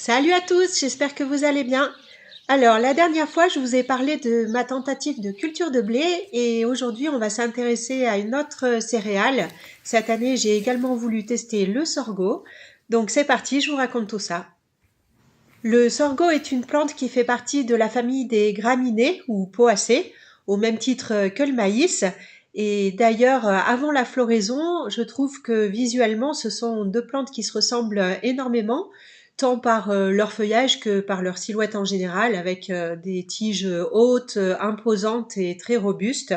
Salut à tous, j'espère que vous allez bien. Alors, la dernière fois, je vous ai parlé de ma tentative de culture de blé et aujourd'hui, on va s'intéresser à une autre céréale. Cette année, j'ai également voulu tester le sorgho. Donc, c'est parti, je vous raconte tout ça. Le sorgho est une plante qui fait partie de la famille des graminées ou poacées, au même titre que le maïs. Et d'ailleurs, avant la floraison, je trouve que visuellement, ce sont deux plantes qui se ressemblent énormément, tant par leur feuillage que par leur silhouette en général, avec des tiges hautes, imposantes et très robustes.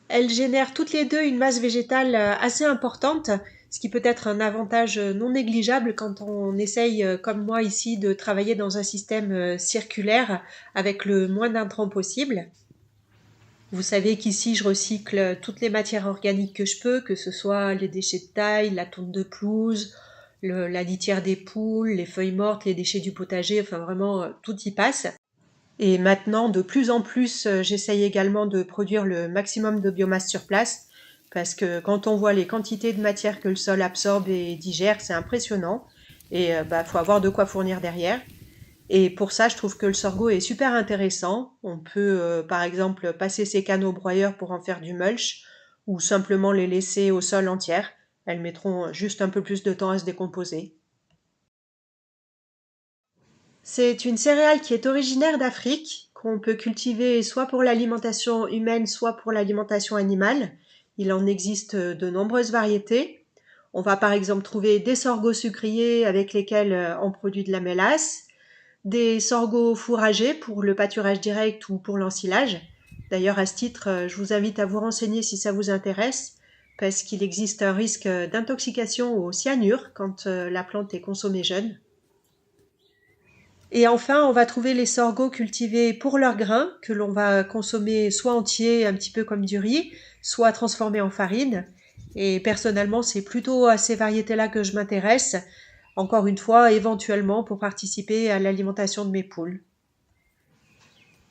Elles génèrent toutes les deux une masse végétale assez importante, ce qui peut être un avantage non négligeable quand on essaye, comme moi ici, de travailler dans un système circulaire avec le moins d'intrants possible. Vous savez qu'ici, je recycle toutes les matières organiques que je peux, que ce soit les déchets de taille, la tonte de pelouse, la litière des poules, les feuilles mortes, les déchets du potager, enfin vraiment, tout y passe. Et maintenant, de plus en plus, j'essaye également de produire le maximum de biomasse sur place, parce que quand on voit les quantités de matière que le sol absorbe et digère, c'est impressionnant. Et faut avoir de quoi fournir derrière. Et pour ça, je trouve que le sorgho est super intéressant. On peut, par exemple, passer ses cannes au broyeur pour en faire du mulch, ou simplement les laisser au sol entières. Elles mettront juste un peu plus de temps à se décomposer. C'est une céréale qui est originaire d'Afrique, qu'on peut cultiver soit pour l'alimentation humaine, soit pour l'alimentation animale. Il en existe de nombreuses variétés. On va par exemple trouver des sorgho sucriers avec lesquels on produit de la mélasse, des sorgho fourragés pour le pâturage direct ou pour l'ensilage. D'ailleurs, à ce titre, je vous invite à vous renseigner si ça vous intéresse, parce qu'il existe un risque d'intoxication au cyanure quand la plante est consommée jeune. Et enfin, on va trouver les sorgho cultivés pour leurs grains, que l'on va consommer soit entiers, un petit peu comme du riz, soit transformés en farine. Et personnellement, c'est plutôt à ces variétés-là que je m'intéresse, encore une fois, éventuellement pour participer à l'alimentation de mes poules.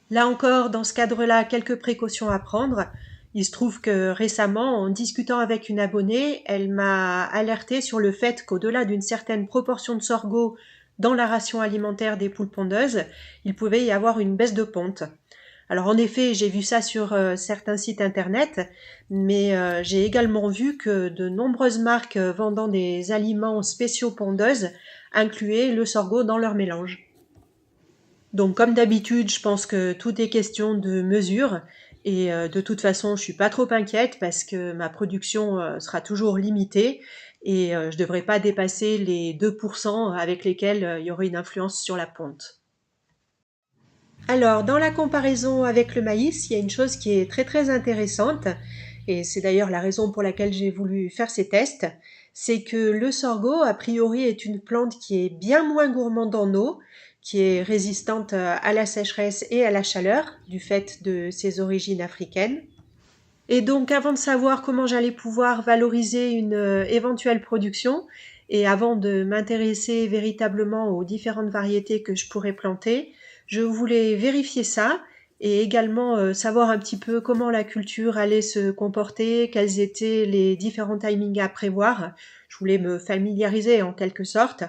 Là encore, dans ce cadre-là, quelques précautions à prendre. Il se trouve que récemment, en discutant avec une abonnée, elle m'a alerté sur le fait qu'au-delà d'une certaine proportion de sorgho dans la ration alimentaire des poules pondeuses, il pouvait y avoir une baisse de ponte. Alors en effet, j'ai vu ça sur certains sites internet, mais j'ai également vu que de nombreuses marques vendant des aliments spéciaux pondeuses incluaient le sorgho dans leur mélange. Donc comme d'habitude, je pense que tout est question de mesure et de toute façon, je suis pas trop inquiète parce que ma production sera toujours limitée et je devrais pas dépasser les 2% avec lesquels il y aurait une influence sur la ponte. Alors, dans la comparaison avec le maïs, il y a une chose qui est très très intéressante, et c'est d'ailleurs la raison pour laquelle j'ai voulu faire ces tests, c'est que le sorgho, a priori, est une plante qui est bien moins gourmande en eau, qui est résistante à la sécheresse et à la chaleur, du fait de ses origines africaines. Et donc, avant de savoir comment j'allais pouvoir valoriser une éventuelle production, et avant de m'intéresser véritablement aux différentes variétés que je pourrais planter, je voulais vérifier ça et également savoir un petit peu comment la culture allait se comporter, quels étaient les différents timings à prévoir. Je voulais me familiariser en quelque sorte.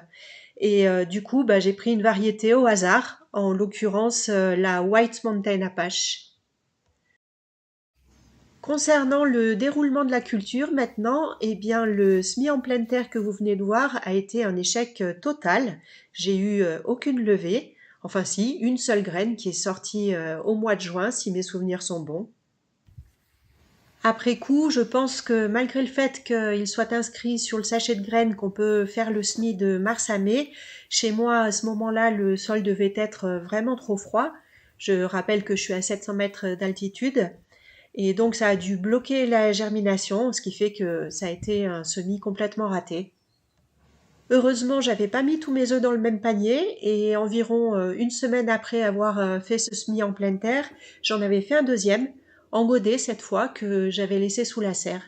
Et du coup, j'ai pris une variété au hasard, en l'occurrence la White Mountain Apache. Concernant le déroulement de la culture maintenant, eh bien le semis en pleine terre que vous venez de voir a été un échec total. J'ai eu aucune levée, enfin si, une seule graine qui est sortie au mois de juin si mes souvenirs sont bons. Après coup, je pense que malgré le fait qu'il soit inscrit sur le sachet de graines qu'on peut faire le semis de mars à mai, chez moi à ce moment-là le sol devait être vraiment trop froid. Je rappelle que je suis à 700 mètres d'altitude. Et donc ça a dû bloquer la germination, ce qui fait que ça a été un semis complètement raté. Heureusement, j'avais pas mis tous mes œufs dans le même panier et environ une semaine après avoir fait ce semis en pleine terre, j'en avais fait un deuxième, en godet cette fois, que j'avais laissé sous la serre.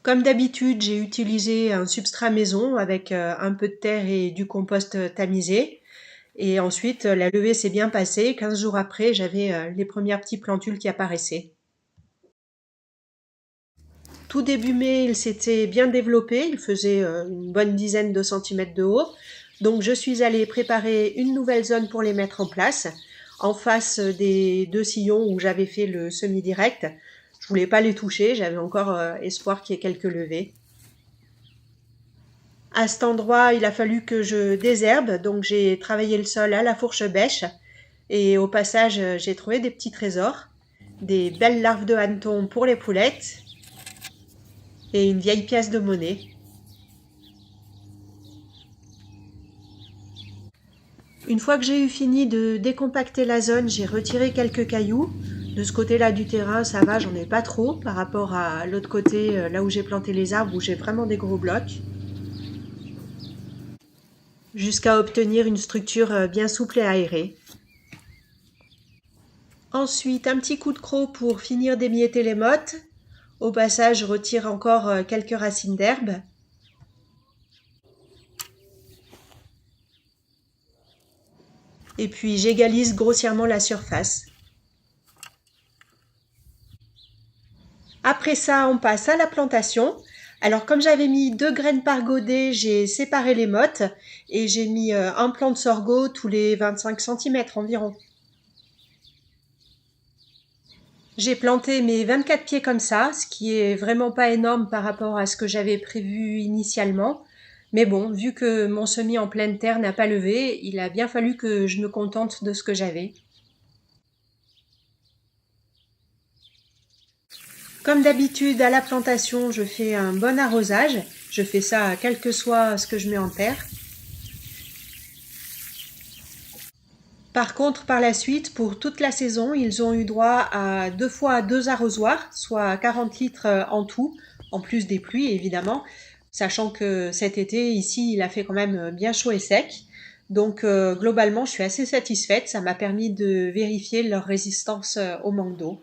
Comme d'habitude, j'ai utilisé un substrat maison avec un peu de terre et du compost tamisé. Et ensuite, la levée s'est bien passée. 15 jours après, j'avais les premières petites plantules qui apparaissaient. Tout début mai, il s'était bien développé, il faisait une bonne dizaine de centimètres de haut. Donc je suis allée préparer une nouvelle zone pour les mettre en place, en face des 2 sillons où j'avais fait le semi-direct. Je voulais pas les toucher, j'avais encore espoir qu'il y ait quelques levées. À cet endroit, il a fallu que je désherbe, donc j'ai travaillé le sol à la fourche bêche et au passage, j'ai trouvé des petits trésors, des belles larves de hannetons pour les poulettes et une vieille pièce de monnaie. Une fois que j'ai eu fini de décompacter la zone, j'ai retiré quelques cailloux. De ce côté-là du terrain, ça va, j'en ai pas trop par rapport à l'autre côté, là où j'ai planté les arbres, où j'ai vraiment des gros blocs. Jusqu'à obtenir une structure bien souple et aérée. Ensuite, un petit coup de croc pour finir d'émietter les mottes. Au passage, je retire encore quelques racines d'herbe. Et puis j'égalise grossièrement la surface. Après ça, on passe à la plantation. Alors comme j'avais mis 2 graines par godet, j'ai séparé les mottes et j'ai mis un plant de sorgho tous les 25 cm environ. J'ai planté mes 24 pieds comme ça, ce qui est vraiment pas énorme par rapport à ce que j'avais prévu initialement. Mais bon, vu que mon semis en pleine terre n'a pas levé, il a bien fallu que je me contente de ce que j'avais. Comme d'habitude, à la plantation, je fais un bon arrosage. Je fais ça quel que soit ce que je mets en terre. Par contre, par la suite, pour toute la saison, ils ont eu droit à 2 fois 2 arrosoirs, soit 40 litres en tout, en plus des pluies évidemment, sachant que cet été, ici, il a fait quand même bien chaud et sec. Donc globalement, je suis assez satisfaite, ça m'a permis de vérifier leur résistance au manque d'eau.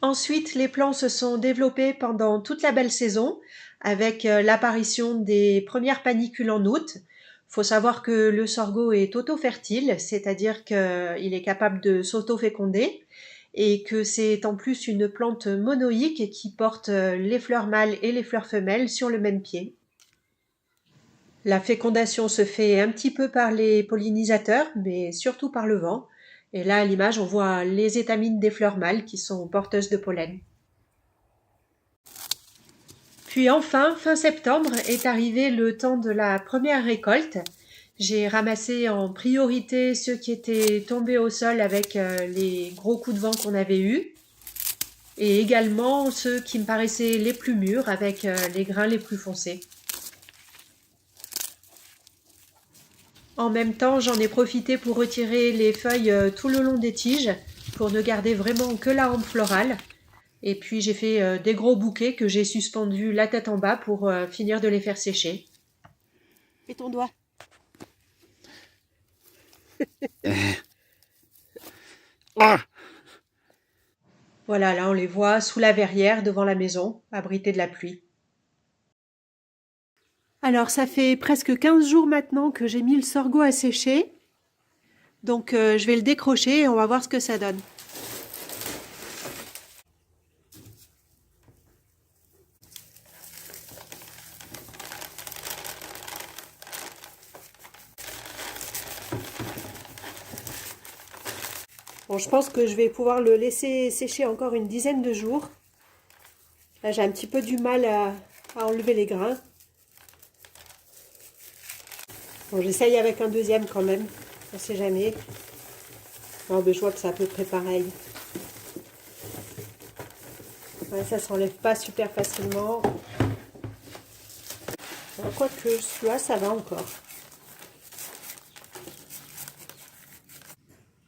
Ensuite, les plants se sont développés pendant toute la belle saison, avec l'apparition des premières panicules en août. Faut savoir que le sorgho est auto-fertile, c'est-à-dire qu'il est capable de s'auto-féconder et que c'est en plus une plante monoïque qui porte les fleurs mâles et les fleurs femelles sur le même pied. La fécondation se fait un petit peu par les pollinisateurs, mais surtout par le vent. Et là, à l'image, on voit les étamines des fleurs mâles qui sont porteuses de pollen. Puis enfin, fin septembre, est arrivé le temps de la première récolte. J'ai ramassé en priorité ceux qui étaient tombés au sol avec les gros coups de vent qu'on avait eus, et également ceux qui me paraissaient les plus mûrs avec les grains les plus foncés. En même temps, j'en ai profité pour retirer les feuilles tout le long des tiges pour ne garder vraiment que la hampe florale. Et puis j'ai fait des gros bouquets que j'ai suspendus la tête en bas pour finir de les faire sécher. Et ton doigt. Voilà, là on les voit sous la verrière devant la maison, abrités de la pluie. Alors ça fait presque 15 jours maintenant que j'ai mis le sorgho à sécher. Donc je vais le décrocher et on va voir ce que ça donne. Bon, je pense que je vais pouvoir le laisser sécher encore une dizaine de jours. Là, j'ai un petit peu du mal à enlever les grains. Bon, j'essaye avec un deuxième quand même. On ne sait jamais. Non, mais je vois que c'est à peu près pareil. Ouais, ça ne s'enlève pas super facilement. Quoique celui-là, ça va encore.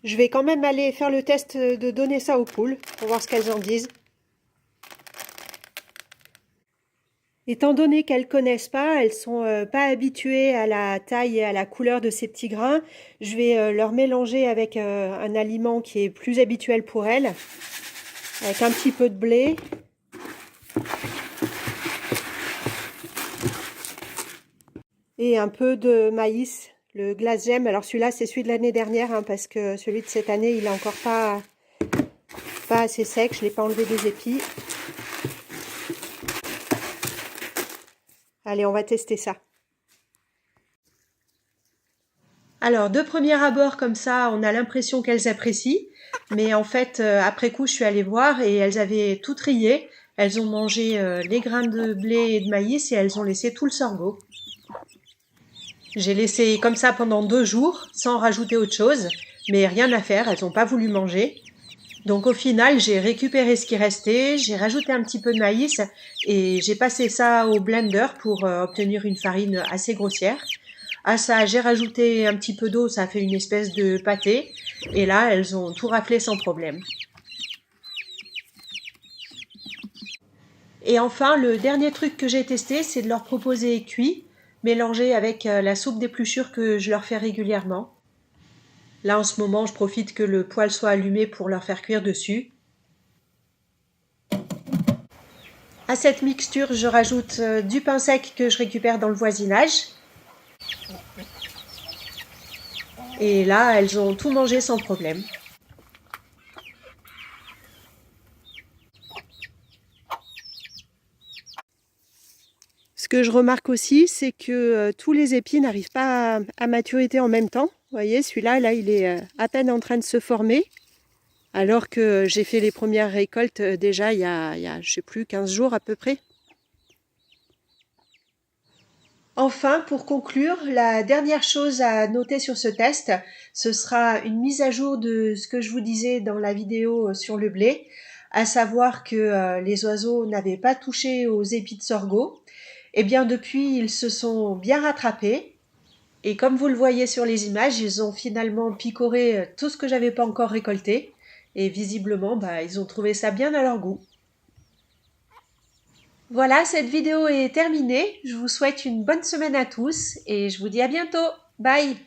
Je vais quand même aller faire le test de donner ça aux poules pour voir ce qu'elles en disent. Étant donné qu'elles ne connaissent pas, elles ne sont pas habituées à la taille et à la couleur de ces petits grains, je vais leur mélanger avec un aliment qui est plus habituel pour elles, avec un petit peu de blé. Et un peu de maïs, le glace gemme. Alors celui-là, c'est celui de l'année dernière, hein, parce que celui de cette année, il est encore pas assez sec. Je ne l'ai pas enlevé des épis. Allez, on va tester ça. Alors, de premier abord, comme ça, on a l'impression qu'elles apprécient. Mais en fait, après coup, je suis allée voir et elles avaient tout trié. Elles ont mangé les grains de blé et de maïs et elles ont laissé tout le sorgho. J'ai laissé comme ça pendant 2 jours, sans rajouter autre chose. Mais rien à faire, elles n'ont pas voulu manger. Donc au final, j'ai récupéré ce qui restait, j'ai rajouté un petit peu de maïs et j'ai passé ça au blender pour obtenir une farine assez grossière. À ça, j'ai rajouté un petit peu d'eau, ça a fait une espèce de pâté. Et là, elles ont tout raflé sans problème. Et enfin, le dernier truc que j'ai testé, c'est de leur proposer cuit, mélangé avec la soupe d'épluchure que je leur fais régulièrement. Là, en ce moment, je profite que le poêle soit allumé pour leur faire cuire dessus. À cette mixture, je rajoute du pain sec que je récupère dans le voisinage. Et là, elles ont tout mangé sans problème. Ce que je remarque aussi, c'est que tous les épis n'arrivent pas à maturité en même temps. Vous voyez, celui-là, là, il est à peine en train de se former. Alors que j'ai fait les premières récoltes déjà il y a, je sais plus, 15 jours à peu près. Enfin, pour conclure, la dernière chose à noter sur ce test, ce sera une mise à jour de ce que je vous disais dans la vidéo sur le blé, à savoir que les oiseaux n'avaient pas touché aux épis de sorgho. Eh bien, depuis, ils se sont bien rattrapés. Et comme vous le voyez sur les images, ils ont finalement picoré tout ce que j'avais pas encore récolté. Et visiblement, ils ont trouvé ça bien à leur goût. Voilà, cette vidéo est terminée. Je vous souhaite une bonne semaine à tous et je vous dis à bientôt. Bye!